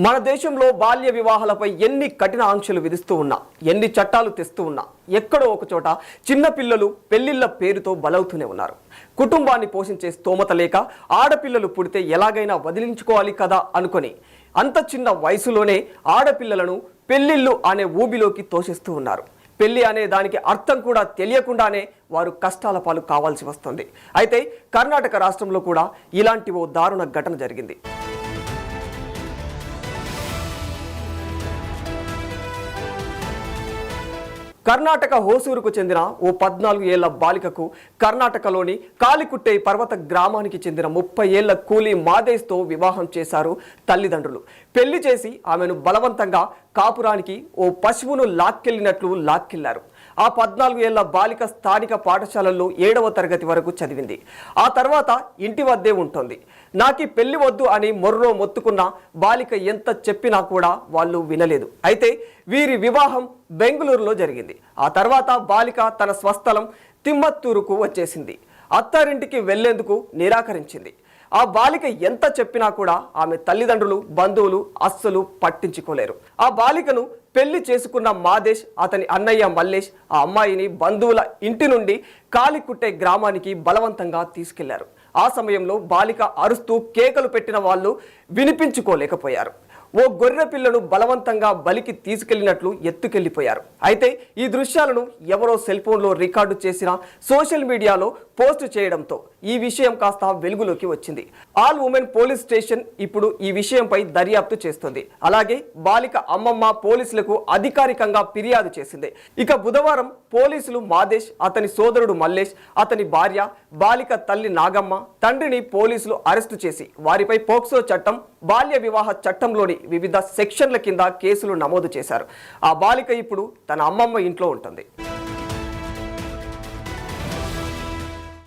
మన దేశంలో బాల్య వివాహాలపై ఎన్ని కఠిన ఆంక్షలు విధిస్తూ ఉన్నా, ఎన్ని చట్టాలు తెస్తూ ఉన్నా, ఎక్కడో ఒక చోట చిన్న పిల్లలు పెళ్లిళ్ల పేరుతో బలవుతూనే ఉన్నారు. కుటుంబాన్ని పోషించే స్తోమత లేక ఆడపిల్లలు పుడితే ఎలాగైనా వదిలించుకోవాలి కదా అనుకొని అంత చిన్న వయసులోనే ఆడపిల్లలను పెళ్లిళ్ళు అనే ఊబిలోకి తోసేస్తూ ఉన్నారు. పెళ్లి అనే దానికి అర్థం కూడా తెలియకుండానే వారు కష్టాల పాలు కావాల్సి వస్తుంది. అయితే కర్ణాటక రాష్ట్రంలో కూడా ఇలాంటి ఓ దారుణ ఘటన జరిగింది. కర్ణాటక హోసూరుకు చెందిన ఓ 14 ఏళ్ల బాలికకు కర్ణాటకలోని కాలికుట్టై పర్వత గ్రామానికి చెందిన 30 ఏళ్ల కూలీ మాదేశ్తో వివాహం చేశారు తల్లిదండ్రులు. పెళ్లి చేసి ఆమెను బలవంతంగా కాపురానికి ఓ పశువును లాక్కెళ్లారు. ఆ 14 ఏళ్ల బాలిక స్థానిక పాఠశాలల్లో 7వ తరగతి వరకు చదివింది. ఆ తర్వాత ఇంటి వద్దే ఉంటుంది. నాకి పెళ్లి వద్దు అని మొర్రో మొత్తుకున్న బాలిక ఎంత చెప్పినా కూడా వాళ్ళు వినలేదు. అయితే వీరి వివాహం బెంగళూరులో జరిగింది. ఆ తర్వాత బాలిక తన స్వస్థలం తిమ్మత్తూరుకు వచ్చేసింది. అత్తారింటికి వెళ్లేందుకు నిరాకరించింది. ఆ బాలిక ఎంత చెప్పినా కూడా ఆమె తల్లిదండ్రులు, బంధువులు అస్సలు పట్టించుకోలేరు. ఆ బాలికను పెళ్లి చేసుకున్న మాదేశ్, అతని అన్నయ్య మల్లేష్ ఆ అమ్మాయిని బంధువుల ఇంటి నుండి కాలికుట్టే గ్రామానికి బలవంతంగా తీసుకెళ్లారు. ఆ సమయంలో బాలిక అరుస్తూ కేకలు పెట్టిన వాళ్ళు వినిపించుకోలేకపోయారు. ఓ గొర్రె పిల్లను బలవంతంగా బలికి తీసుకెళ్లినట్లు ఎత్తుకెళ్లిపోయారు. అయితే ఈ దృశ్యాలను ఎవరో సెల్ ఫోన్లో రికార్డు చేసిన సోషల్ మీడియాలో పోస్ట్ చేయడంతో ఈ విషయం కాస్త వెలుగులోకి వచ్చింది. ఆల్ ఉమెన్ పోలీస్ స్టేషన్ ఇప్పుడు ఈ విషయంపై దర్యాప్తు చేస్తుంది. అలాగే బాలిక అమ్మమ్మ పోలీసులకు అధికారికంగా ఫిర్యాదు చేసింది. ఇక బుధవారం పోలీసులు మాదేశ్, అతని సోదరుడు మల్లేష్, అతని భార్య, బాలిక తల్లి నాగమ్మ, తండ్రిని పోలీసులు అరెస్టు చేసి వారిపై పోక్సో చట్టం, బాల్య వివాహ చట్టంలోని వివిధ సెక్షన్ల కింద కేసులు నమోదు చేశారు. ఆ బాలిక ఇప్పుడు తన అమ్మమ్మ ఇంట్లో ఉంటుంది.